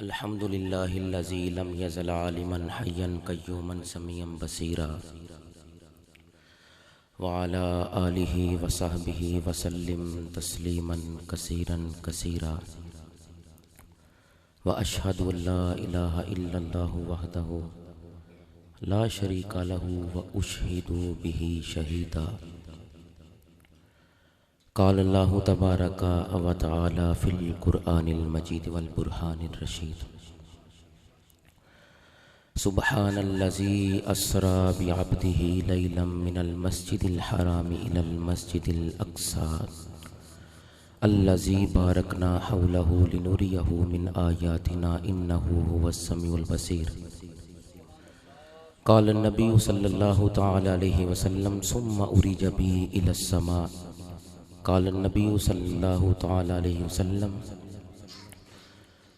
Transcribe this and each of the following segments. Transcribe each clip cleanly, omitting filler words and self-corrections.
अल्हम्दुलिल्लाहिल्लज़ी lump यज़ल आलिमन हय्यन क़य्यूमन समीअन Basira व अला आलिहि व सहबिहि व सल्लिम तस्लीमन कसीरन कसीरा व अशहदु अल्ला इलाहा इल्लल्लाहु वहदहु ला शरीका लहु व उशहिदु बिही शहीदा। क़ाल अल्लाहु तबारक व तआला फ़िल क़ुरआनिल मजीद वल बुरहानिर रशीद। सुब्हानल्लज़ी अस्रा बिअब्दिही लैलम मिनल मस्जिदिल हरामि इलल मस्जिदिल अक़सा अल्लज़ी बारकना हौलहु लिनुरियहु मिन आयातिना इन्नहु हुवस समीउल बसीर। क़ाल नबी सल्लल्लाहु तआला अलैहि वसल्लम सुम्मा उरिज बी इलस समा। क़ाल नबी सल्लल्लाहु तआला अलैहि वसल्लम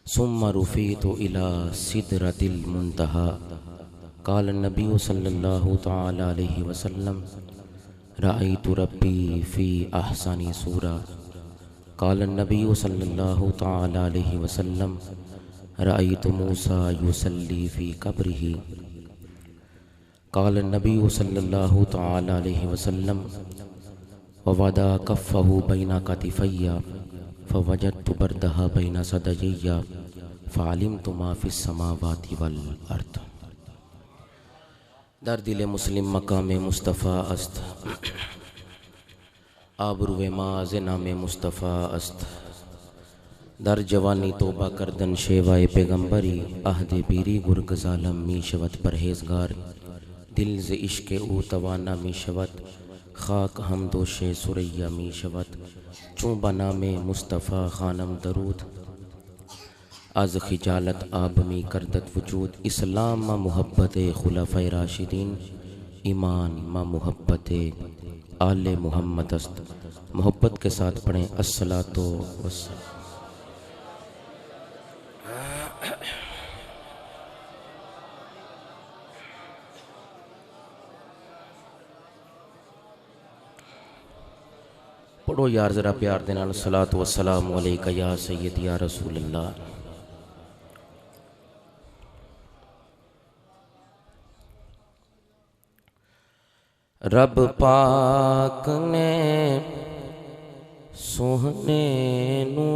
सुम्मा रुफ़ीतु इला सिदरतिल मुंतहा। क़ाल नबी सल्लल्लाहु तआला अलैहि वसल्लम रअयतु रब्बी फ़ी अहसनि सूरा। क़ाल नबी सल्लल्लाहु तआला अलैहि वसल्लम रअयतु मूसा युसल्ली फ़ी क़ब्रिही। क़ाल नबी सल्लल्लाहु तआला अलैहि वसल्लम ववदा कफ़्फ़हु बैना कतिफ़य्या फ़वजदतु बरदहा बैना सदयय्या फ़अलिमतु मा फ़िस समावाति वल अर्द। दर दिल मुस्लिम मकाम मुस्तफ़ा अस्त आबरूए माज़ नाम मुस्तफ़ा अस्त। दर जवानी तोबा करदन शेवाए पैगम्बरी अहद पीरी गुरगज़ालम मीशवत परहेज़गार दिल ज़ इश्क़ ऊ तवाना मीशवत खाक हम दोशे सुरैया मीशवत चूँ बना में मुस्तफ़ा खानम दरूद आज खिजालत आबमी करदत वजूद। इस्लाम मा मुहब्बत खुलफ़ाए राशिदीन ईमान मा मुहब्बत आले मुहम्मद अस्त। मोहब्बत के साथ पढ़ें अस्सलातो वस्सलाम। पढ़ो यार ज़रा प्यार दे नाल सलात व सलाम अलैका या सय्यदी या रसूल अल्लाह। रब पाक ने सोहने नू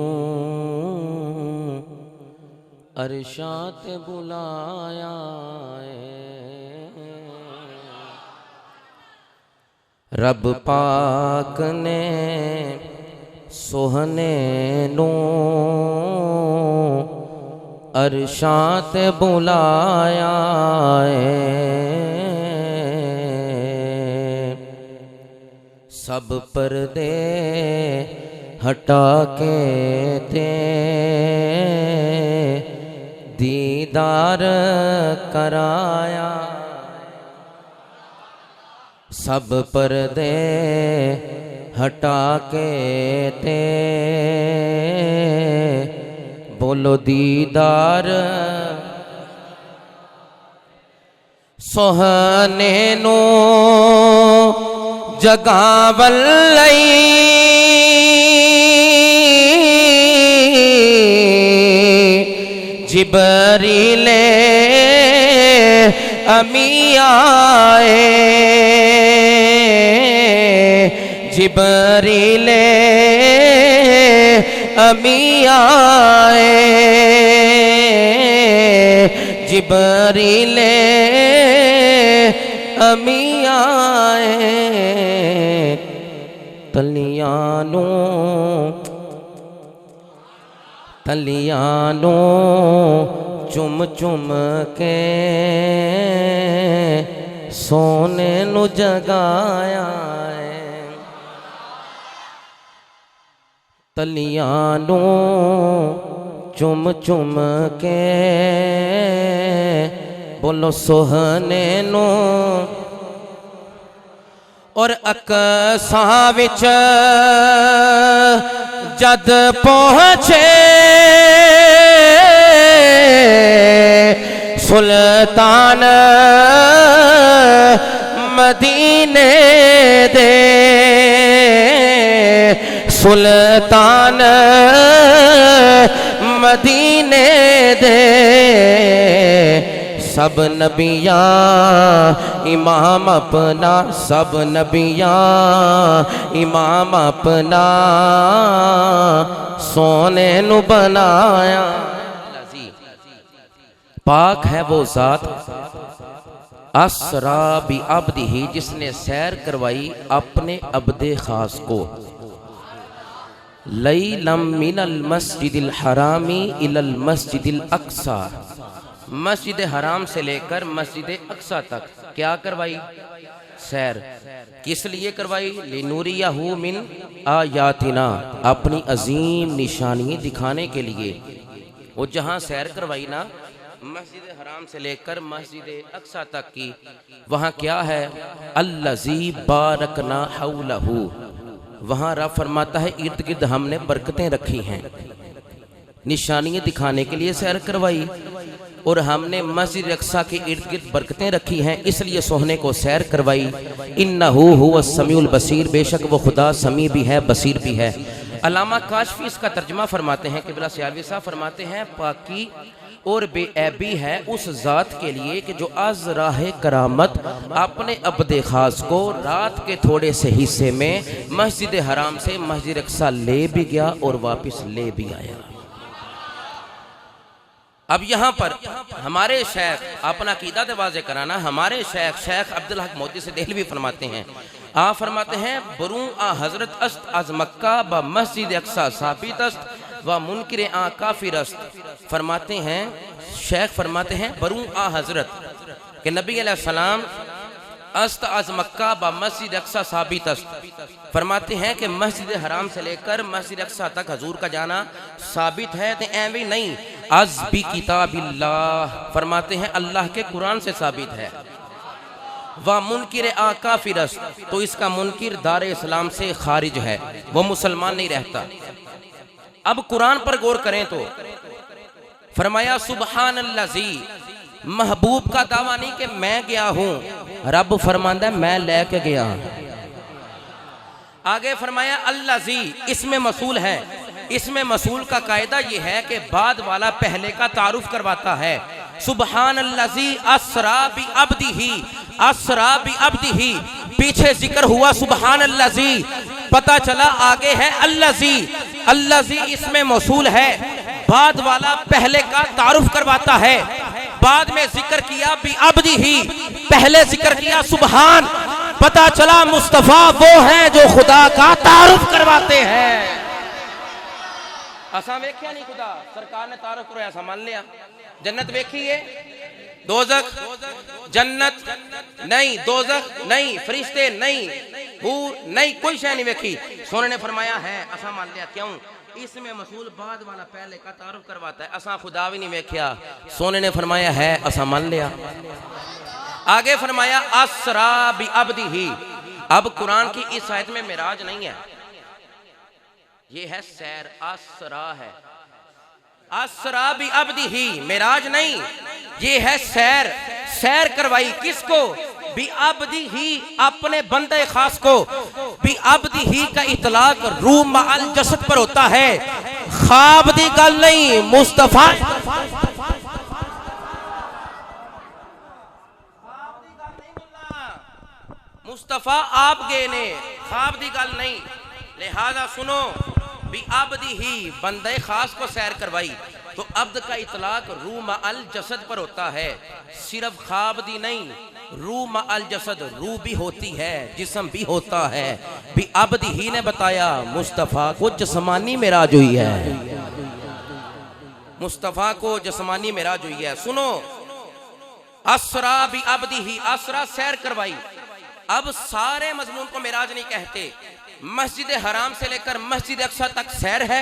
अरशां ते बुलाया रब पाक ने सोहने नू अरशां ते बुलाया सब पर्दे हटा के ते दीदार कराया सब पर्दे हटा के ते बोलो दीदार सोहने नू जगावल लई जिबरीले अमी आए जिबरीले अमी आए जिबरीले अमी आए तलियानू चुम चुम के सोने नू जगाया तलियानू चुम चुम के बोलो सोहने नू और अक़सा विच जद पहुँचे सुल्तान मदीने दे सुल्तान मदीने दे सब नबियाँ इमाम अपना, सब नबियाँ इमाम अपना सोने नु बनाया। पाक है वो जात असरा बि अब्दिही जिसने सैर करवाई अपने अब्दे खास को। लैलम मिनल मस्जिदिल हरामी इलल मस्जिदिल अक्सा, मस्जिद हराम से लेकर मस्जिद अक्सा तक क्या करवाई? सैर। किस लिए करवाई? लिनूरियहू मिन आयातिना, अपनी अजीम निशानी दिखाने के लिए। वो जहाँ सैर करवाई ना मस्जिद हराम से लेकर मस्जिद अक्सा तक की, वहाँ क्या है? अल्लज़ी बारकना हौलहू, वहाँ रब फरमाता है इर्द गिर्द हमने बरकतें रखी हैं। निशानियाँ दिखाने के लिए सैर करवाई और हमने मस्जिद अक्सा के इर्द गिर्द बरकतें रखी हैं, इसलिए सोहने को सैर करवाई। इन्नहू हुवस समीउल बसीर, बेशक वो खुदा समी भी है बसीर भी है। अल्लामा काशफी इसका तर्जमा फरमाते हैं, क़िबला सियालवी साहब फरमाते हैं पाकी और बेऐबी है उस ज़ात के लिए कि जो आज राह करामत अपने अब्दे खास को रात के थोड़े से हिस्से में मस्जिद हराम से मस्जिद अक्सा ले भी गया और वापस ले भी आया। अब यहाँ पर हमारे शेख अपना कीदा वाज़े कराना, हमारे शेख अब्दुल हक मोदी से देहलवी फरमाते हैं, आप फरमाते हैं बरू आ हजरत अस्त अज मक्का ब मस्जिद अक्सा साबित अस्त व मुनकिर आ काफिर अस्त। फरमाते हैं शेख फरमाते हैं बरू आ हजरत के नबी अलैहिस्सलाम अस्त अज मक्का ब मस्जिद अक्सा साबित अस्त। फरमाते हैं कि मस्जिद हराम से लेकर मस्जिद अक्सा तक हजूर का जाना साबित है, तो ऐवी नहीं अज बी किताबिल्लाह, फरमाते हैं अल्लाह के कुरान से साबित है। वह मुनकिर आ काफिर, तो इसका मुनकिर दार इस्लाम से खारिज है, वो मुसलमान नहीं रहता। अब कुरान पर गौर करें तो फरमाया सुबहानल्लाजी, महबूब का दावा नहीं कि मैं गया हूं, रब फरमांदा मैं लेके गया। आगे फरमाया अल्लाजी, इसमें मसूल है। इसमें मसूल का कायदा यह है कि बाद वाला पहले का तारुफ करवाता है। सुबहानल्लाजी अस्रा बि अब्दिही, अस्रा बि अब्दिही, पीछे जिक्र हुआ सुबहानल्लाजी, पता चला आगे है अल्लाजी। अल्लाजी इसमें मौसूल है, बाद वाला पहले का तारुफ करवाता है। बाद में जिक्र किया बि अब्दिही, पहले जिक्र किया सुबहान, पता चला मुस्तफा वो है जो खुदा का तारुफ करवाते हैं। असा वेख्या नहीं खुदा, सरकार ने तारुफ करवाया, ऐसा मान लिया। जन्नत वेखी है, दोज़ख जन्नत नहीं, दोज़ख नहीं, फरिश्ते नहीं, हूर नहीं, कोई शय नहीं वेखी। सोने ने फरमाया है, असा मान लिया। क्यों? इसमें मसूल बाद वाला पहले का तारुफ करवाता है। असा खुदा भी नहीं वेख्या, सोने ने फरमाया है, असा मान लिया। आगे फरमाया अस्रा बि अब्दिही। अब कुरान की इस आयत में मिराज नहीं है, ये है सैर, अस्रा है। अस्रा बि अब्दिही, मिराज नहीं, ये है सैर। सैर करवाई किसको? बि अब्दिही, अपने बंदे खास को। बि अब्दिही का इतलाक रूह मअल जसद पर होता है, ख्वाब दी गल नहीं। मुस्तफा मुस्तफा आप गए ने, ख्वाब दी गल नहीं। लिहाजा सुनो, बि अब्दिही, बंदे खास को सैर करवाई, तो अब्द का इतलाक रूह मअल जसद पर होता है, सिर्फ ख्वाब दी नहीं। रूह मअल जसद, रूह भी होती है, जिस्म भी होता है। बि अब्दिही ने बताया मुस्तफ़ा को जिस्मानी मिराज हुई है, मुस्तफ़ा को जिस्मानी मिराज हुई है। सुनो, अस्रा बि अब्दिही, अस्रा सैर करवाई। अब सारे मजमून को मिराज नहीं कहते। मस्जिद हराम से लेकर मस्जिद अक्सा तक सैर है,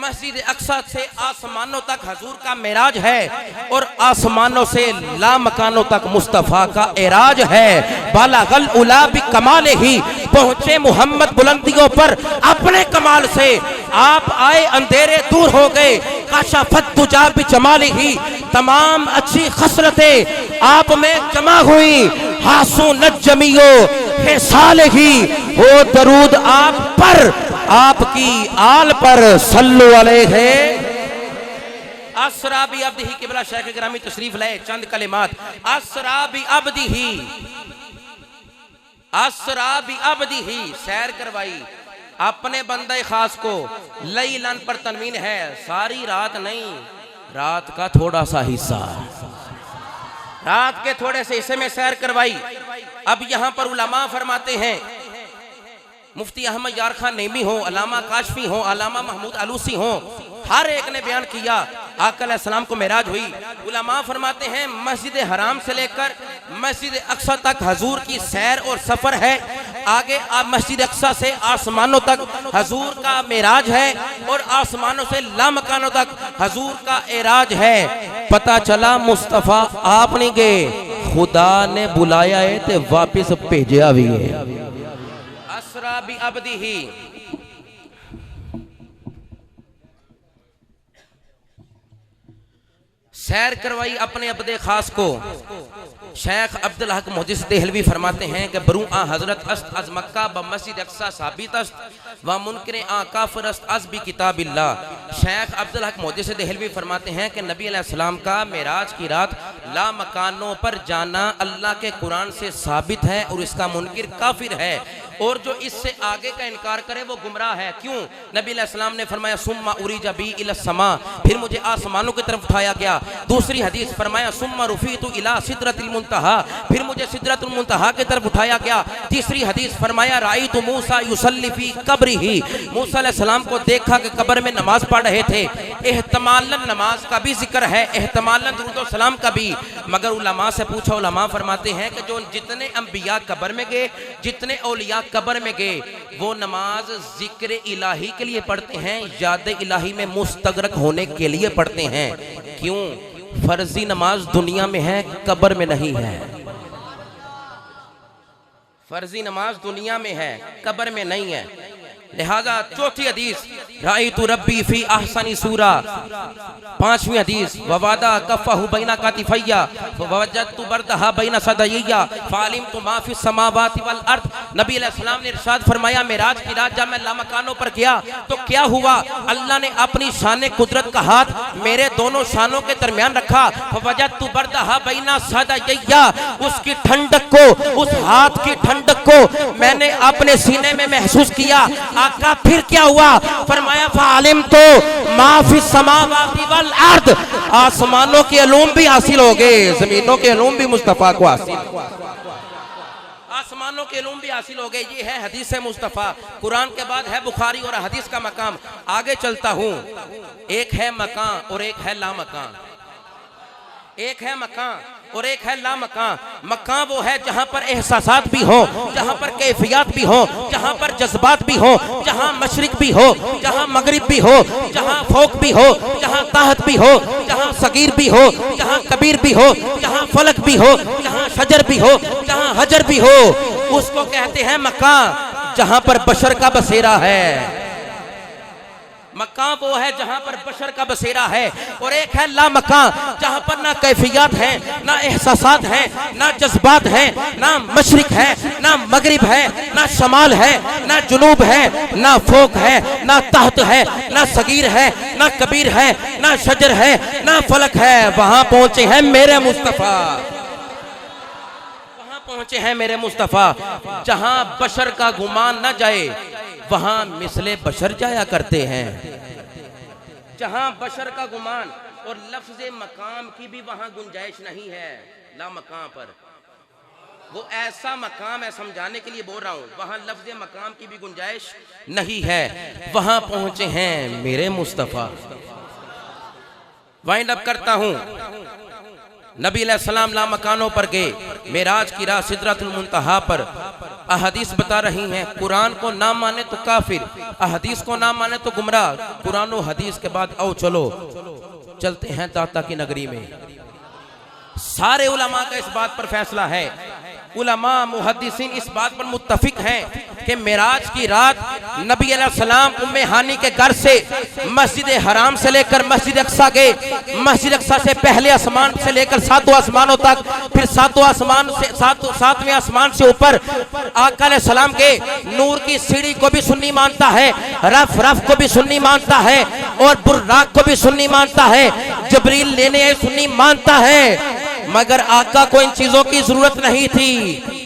मस्जिद अक्सा से आसमानों तक हजूर का मेराज है, और आसमानों से लामकानों तक मुस्तफ़ा का एराज है। बालागल उला बि कमाल ही, पहुंचे मोहम्मद बुलंदियों पर अपने कमाल से। आप आए अंधेरे दूर हो गए, काशाफत तुजा बि जमाल ही, तमाम अच्छी खसरतें आप में जमा हुई। हासू नजमियो हे साल ही, हो दरूद आप पर, आपकी आल पर, सल्लु अलैहि। असरा बि अब्दिही किबला शेख ग्रामी तशरीफ लाए, चंद कलिमात। असरा बि अब्दिही, असरा बि अब्दिही, सैर करवाई अपने बंदे खास को। लैलन पर तनवीन है, सारी रात नहीं, रात का थोड़ा सा हिस्सा, रात के थोड़े से हिस्से में सैर करवाई। अब यहां पर उलमा फरमाते हैं, मुफ्ती अहमद यार खान नईमी हो, अलामा काशफी हो, अलामा महमूद आलूसी हो, हर एक ने बयान किया आका अलैहिस्सलाम को मेराज हुई। उलमा फरमाते हैं मस्जिद हराम से लेकर मस्जिद अक्सा तक हजूर की सैर और सफर है। आगे मस्जिद अक्सा से आसमानों तक हजूर का मेराज है और आसमानों से लामकानों तक हजूर का एराज है। पता चला मुस्तफा आप नहीं गए, खुदा ने बुलाया है ते वापिस भेजा भी है। असरा बि अब्दिही, सैर करवाई अपने अब्दे खास को। शेख अब्दुल हक मुहद्दिस देहलवी फरमाते हैं कि बरू आ हजरत अस्त अज मक्का ब मस्जिद अक्सा साबित अस्त व मुनकिर आ काफिर अस्त अज बि किताबिल्लाह। शेख अब्दुल हक मुहद्दिस देहलवी फरमाते हैं कि नबी अलैहिस्सलाम का मेराज की रात ला मकानों पर जाना अल्लाह के कुरान से साबित है और इसका मुनकिर काफिर है, और जो इससे आगे का इनकार करे वो गुमराह है। क्यों? नबी अलैहिस्सलाम ने फरमाया सुम्मा उरीजा बी इला समा, फिर मुझे आसमानों की तरफ उठाया गया। दूसरी हदीस फरमाया सुम्मा रुफीतु इला सिदरतिल मुंतहा, फिर मुझे सिदरतुल मुंतहा की तरफ उठाया गया। तीसरी हदीस फरमाया राईतु मूसा युसल्ली फी कब्रिही, मूसा अलैहिस्सलाम को देखा कि कब्र में नमाज पढ़ रहे थे। एहतमालन नमाज का भी जिक्र है, एहतमालन दुरूद और सलाम का भी। मगर उलमा से पूछा, उलमा फरमाते हैं कि जो जितने अंबिया कब्र में गए, जितने औलिया कब्र में गए, वो नमाज जिक्र इलाही के लिए पढ़ते हैं, याद इलाही में मुस्तगरक होने के लिए पढ़ते हैं। क्यों? फर्जी नमाज दुनिया में है, कब्र में नहीं है। फर्जी नमाज दुनिया में है, कब्र में नहीं है। लिहाजा चौथी हदीस राइतु रब्बी फी अहसनी सूरा। पांचवी हदीस ववादा कफ़हु बैना कातिफैया ववजदतु बरदहा बैना सदय्या फालिमतु मा फी समावाति वल अर्द। नबी अलैहिस्सलाम ने इरशाद फरमाया मेराज की रात जब मैं लामकानों पर गया तो क्या हुआ, अल्लाह ने अपनी शान कुदरत का हाथ मेरे दोनों शानों के दरमियान रखा। ववजदतु बरदहा बैना सदय्या, उसकी ठंडक को, उस हाथ की ठंडक को मैंने अपने सीने में महसूस किया। आका फिर क्या हुआ? फरमाया फालिम तो माफी समावाति वल अर्द, आसमानों के अलूम भी हासिल हो गए, जमीनों के अलूम भी मुस्तफा को हासिल, आसमानों के अलूम भी हासिल हो गए। ये है हदीस मुस्तफा। कुरान के बाद है बुखारी और हदीस का मकाम। आगे चलता हूं, एक है मकान और एक है लामकान। एक है मकान और एक है लामकान। मकान वो है जहां पर एहसासात भी हो, जहां पर कैफियत भी हो, जहां पर जज्बात भी हो, जहां मशरिक भी हो, जहां मगरिब भी हो, जहां फौक भी हो, जहां ताहत भी हो, जहां सगीर भी हो, जहां कबीर भी हो, जहां फलक भी हो, जहां शजर भी हो, जहां हजर भी हो, उसको कहते हैं मकान, जहां पर बशर का बसेरा है। मकान वो है जहां पर बशर का बसेरा है, और एक है ला मकान, जहां पर ना कैफियत है, ना एहसासात है, ना जज्बात है, ना मशरिक है, ना मगरिब है, ना शमाल है, ना जुनूब है, ना फोक है, ना तहत है, ना सगीर है, ना कबीर है, ना शजर है, ना फलक है। वहां पहुंचे हैं मेरे मुस्तफा, वहां पहुंचे हैं मेरे मुस्तफा। जहां बशर का गुमान न जाए वहां मिसले बशर जाया करते हैं। जहां बशर का गुमान और लफ्ज़ मकाम की भी वहां गुंजाइश नहीं है। ला मकाम पर वो ऐसा मकाम है, समझाने के लिए बोल रहा हूं, वहां लफ्ज़ मकाम की भी गुंजाइश नहीं है। वहां पहुंचे हैं मेरे मुस्तफा। वाइंड अप करता हूं। नबी अलैहिस्सलाम ला मकानों पर गए, मेराज की रात सिदरतुल मुंतहा पर। अहदीस बता रही हैं कुरान को ना माने तो काफिर, अहदीस को ना माने तो गुमराह। कुरान और हदीस के बाद आओ चलो चलते हैं दाता की नगरी में। सारे उलमा का इस बात पर फैसला है, उलमा मुहद्दिसीन इस बात पर मुत्तफिक हैं कि मेराज की रात नबी अलैहिस्सलाम उम्मे हानी के घर से मस्जिद हराम से लेकर मस्जिद अक्सा गए। मस्जिद अक्सा से पहले आसमान से लेकर सातों आसमानों तक, फिर सातों आसमान से सातवें आसमान से ऊपर आका अलैहिस्सलाम के नूर की सीढ़ी को भी सुन्नी मानता है, रफ रफ को भी सुन्नी मानता है, और बुर्राक को भी सुन्नी मानता है। जबरील लेने आए सुन्नी मानता है, मगर आका को इन चीजों की जरूरत नहीं थी।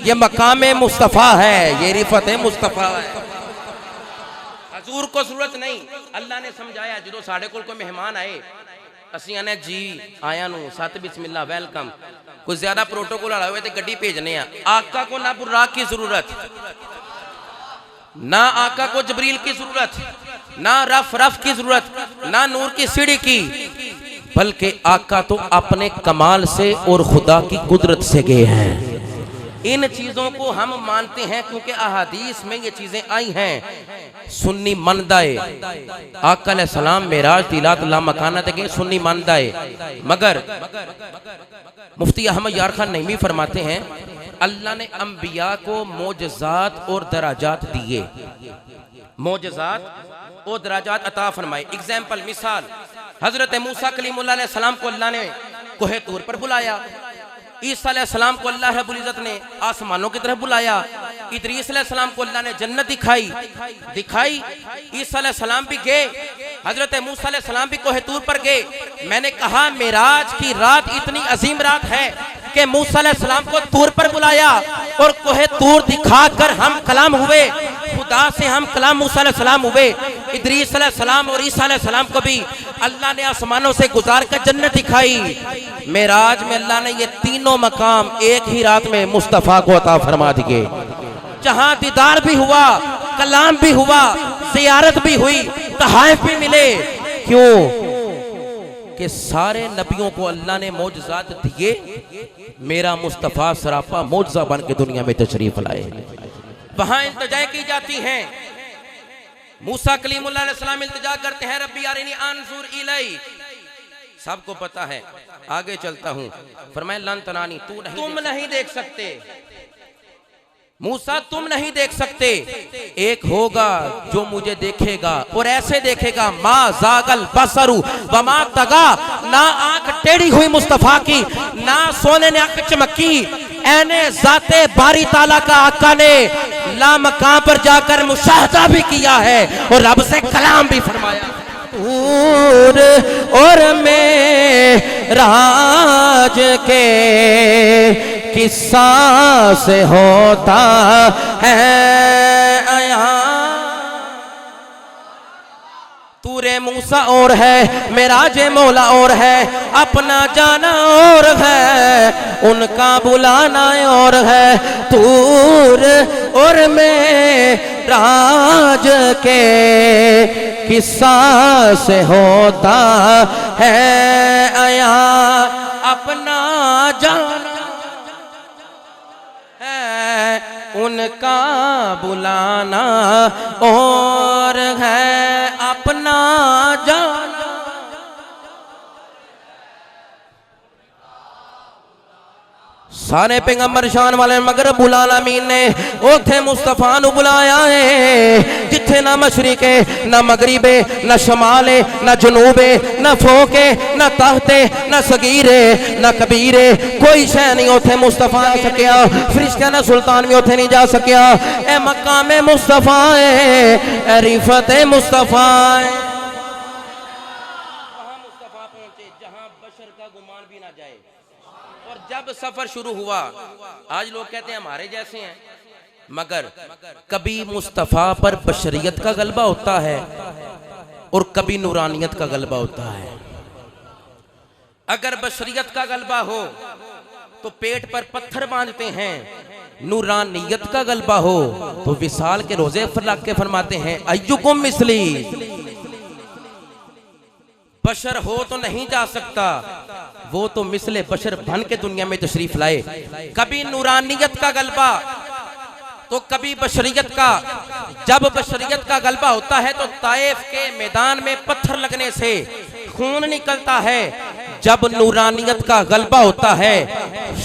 ये मकाम मुस्तफा है, ये रिफत मुस्तफा है, हजूर को जरूरत नहीं। अल्लाह ने समझाया जो साढ़े कोल कोई मेहमान आए, असी आने जी आया नू सत बिस्मिल्लाह वेलकम, कुछ ज्यादा प्रोटोकॉल वाला हुए तो गड्डी भेजने आ। आका को ना बुर्राक की जरूरत, ना आका को जबरील की जरूरत, ना रफ की जरूरत, ना नूर की सीढ़ी की, बल्कि आका तो अपने कमाल से और खुदा की कुदरत से गए हैं। इन चीजों को हम मानते हैं क्योंकि अहादीस में ये चीजें आई हैं। सुन्नी मनदाए आका अलैहि सलाम मेराज तिलात ला मकाना तक सुन्नी मनदाए, मगर मुफ्ती अहमद यार खान नईमी फरमाते हैं अल्लाह ने अंबिया को मोजज़ात और दराजात दिए, मोजज़ात और दराजात अता फरमाए। एग्जाम्पल मिसाल, हजरत मूसा कलीमुल्लाह अलैहि सलाम को अल्लाह ने कोहे तूर पर बुलाया, ईसा अलैहिस्सलाम को अल्लाह रब्बुल इज्जत ने आसमानों की तरफ बुलाया, इदरीस अलैहिस्सलाम को अल्लाह ने जन्नत दिखाई, ईसा अलैहिस्सलाम भी गए, हजरत मूसा अलैहिस्सलाम भी कोहे तूर पर गए। मैंने कहा मेराज की रात इतनी अजीम रात है कि मूसा अलैहिस्सलाम को तूर पर बुलाया और कोहे तूर दिखाकर हम कलाम हुए, खुदा से हम कलाम मूसा अलैहिस्सलाम हुए। इदरीस अलैहिस्सलाम और ईसा अलैहिस्सलाम को भी अल्लाह ने आसमानों से गुजार कर जन्नत दिखाई। मेराज में अल्लाह ने ये तीनों मकाम एक ही रात में मुस्तफ़ा को अता फरमा दिए, जहां दीदार भी हुआ, कलाम भी हुआ, ज़ियारत भी हुई, तहाइफ भी मिले। क्यों कि सारे नबियों को अल्लाह ने मौजज़ात दिए, मेरा मुस्तफ़ा सरापा मौजज़ा बन के दुनिया में तशरीफ लाए। वहां इल्तिजा की जाती हैं, मूसा कलीमुल्लाह अलैहिस्सलाम इल्तिजा करते हैं रब्बी अरिनी अंजुर इलैक, सबको पता है। आगे चलता हूं, फरमाया लन तनानी, तुम नहीं देख सकते मूसा, तुम नहीं देख सकते, एक होगा जो मुझे देखेगा और ऐसे देखेगा मा जागल बसरु वमा तगा, ना आंख टेढ़ी हुई मुस्तफा की, ना सोने ने आंख चमकी, ऐने जाते बारी ताला का आका ने ला मकाम पर जाकर मुशाहदा भी किया है और रब से कलाम भी फरमाया। और मैं राज के किस्सा से होता है आया, तूरे मूसा और है, मेराजे मौला और है, अपना जाना और है, उनका बुलाना और है। तूर और मैं राज के किस्सा से होता है आया, अपना जाना है, उनका बुलाना और है, अपना जाना। सारे पैगंबर शान वाले मगर रब्बुल आलमीन ने उथे मुस्तफा नु बुलाया है जिथे ना मशरिके ना मगरिबे ना शमाले ना जनूबे ना फोके ना तहते ना सगीरे ना कबीरे, कोई शह नहीं उथे मुस्तफा आ सकिया, फरिश्ता ना सुल्तान भी उथे नहीं जा सकिया। ए मकाम मुस्तफा है, रिफत मुस्तफा है, वहां मुस्तफा पहुंचे जहां बशर का गुमान भी ना जाए। और जब सफर शुरू हुआ, आज लोग कहते हैं हमारे जैसे हैं, मगर कभी मुस्तफा पर बशरियत का गलबा होता है और कभी नूरानियत का गलबा होता है। अगर बशरियत का गलबा हो तो पेट पर पत्थर बांधते हैं, नूरानियत का गलबा हो तो विसाल के रोजे फरलाक के फरमाते हैं अय्युकुम मिसली, बशर हो तो नहीं जा सकता, वो तो मिसले बशर बन के दुनिया में तशरीफ लाए। कभी नूरानियत का गलबा तो कभी बशरियत का। जब बशरियत का गलबा होता है तो ताइफ के मैदान में पत्थर लगने से खून निकलता है, जब नूरानियत का गलबा होता है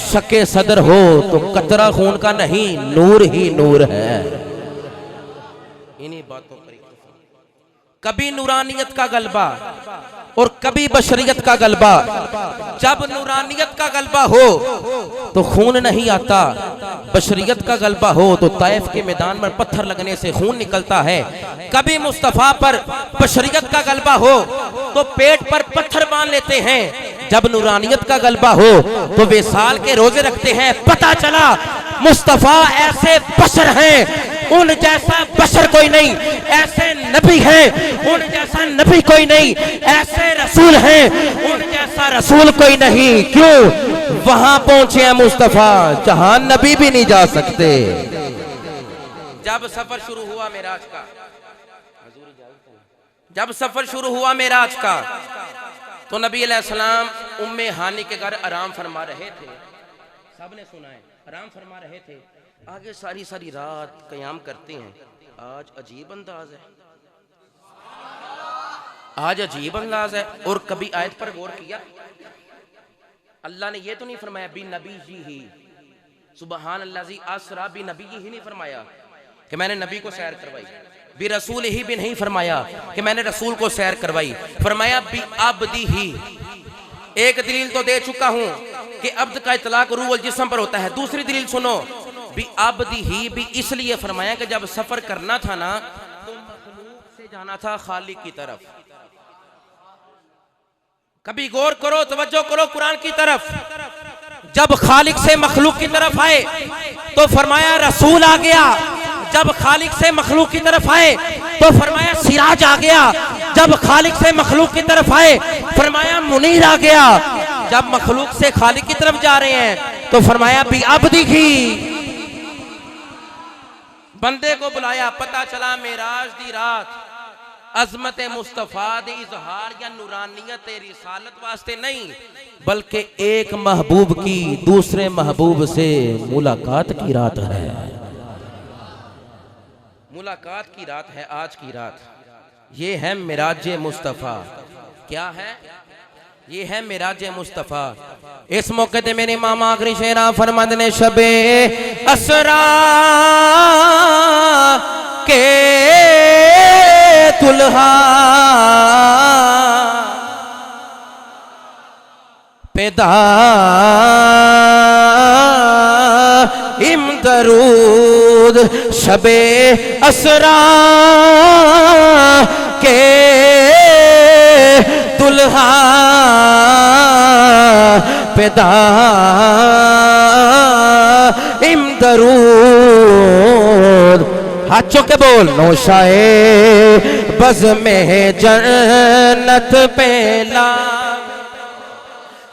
शके सदर हो तो कतरा खून का नहीं, नूर ही नूर है। इन्हीं बातों पर कभी नूरानियत का गलबा और कभी बशरियत का गलबा। जब नूरानियत का गलबा हो तो खून नहीं आता, बशरियत का गलबा हो तो ताइफ के मैदान में पत्थर लगने से खून निकलता है। कभी मुस्तफा पर बशरियत का गलबा हो तो पेट पर पत्थर बांध लेते हैं। जब नूरानियत का गलबा हो तो वे साल के रोजे रखते हैं। पता चला मुस्तफा ऐसे बशर हैं, उन जैसा बशर कोई नहीं, ऐसे नबी हैं, उन जैसा नबी कोई नहीं, ऐसे रसूल हैं, उन जैसा रसूल कोई नहीं। क्यों? वहां पहुंचे हैं मुस्तफा जहां नबी भी नहीं जा सकते। जब सफर शुरू हुआ मेराज का, जब सफर शुरू हुआ मेराज का तो नबी अलैहिस्सलाम उम्मे हानी के घर आराम फरमा रहे थे। सबने सुना है, आराम फरमा रहे थे। आगे सारी सारी रात कयाम करते हैं। आज अजीब अंदाज है, आज अजीब अंदाज है। और कभी आयत पर गौर किया? अल्लाह ने ये तो नहीं फरमाया बी नबी ही, सुबहान अल्लाह जी असरा बी नबी ही नहीं फरमाया कि मैंने नबी को सैर करवाई, बी रसूल ही भी नहीं फरमाया कि मैंने रसूल को सैर करवाई। फरमाया बी अब्दी ही। एक दलील तो दे चुका हूं कि अब्द का इतलाक रूह वल जिस्म पर होता है। दूसरी दलील सुनो, भी अब्दी ही भी इसलिए फरमाया कि जब सफर करना था ना तो मखलूक से जाना था खालिक की तरफ। कभी गौर करो, तवज्जो करो कुरान की तरफ। जब खालिक से मखलूक की तरफ आए तो फरमाया रसूल आ गया। जब खालिक से मखलूक की तरफ आए तो फरमाया सिराज आ गया। जब खालिक से मखलूक की तरफ आए फरमाया मुनीर आ गया। जब मखलूक से खालिक की तरफ जा रहे हैं तो फरमाया भी अब्दी ही। बंदे को बुलाया, पता चला मेराज दी रात अजमत मुस्तफा दे इजहार या नूरानियत रिसालत वास्ते नहीं, बल्कि एक महबूब की दूसरे महबूब से मुलाकात की रात है। मुलाकात की रात है आज की रात। ये है मिराज मुस्तफा। क्या है? ये है मिराज मुस्तफा। इस मौके पे मेरे मामा आखिरी शेरा फरमाते ने शबे असरा के दुल्हा पैदा इमदरूद शबे असरा के दुल्हा पैदा इमदरूद। हाथ चौके बोल। नौशाए बज़ में जन्नत पेला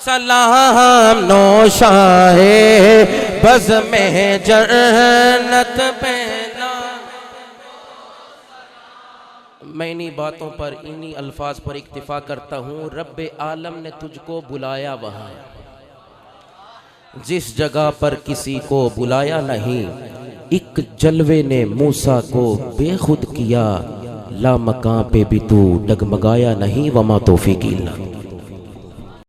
सलाम, नौशाए बज़ में जन्नत पेला। मैं इन्हीं बातों पर, इन्हीं अल्फाज पर इक्तिफा करता हूँ। रब्बे आलम ने तुझको बुलाया वहाँ जिस जगह पर किसी को बुलाया नहीं। एक जलवे ने मूसा को बेखुद किया, ला मकां पे भी तू डगमगाया नहीं। वमा तौफीक इल्ला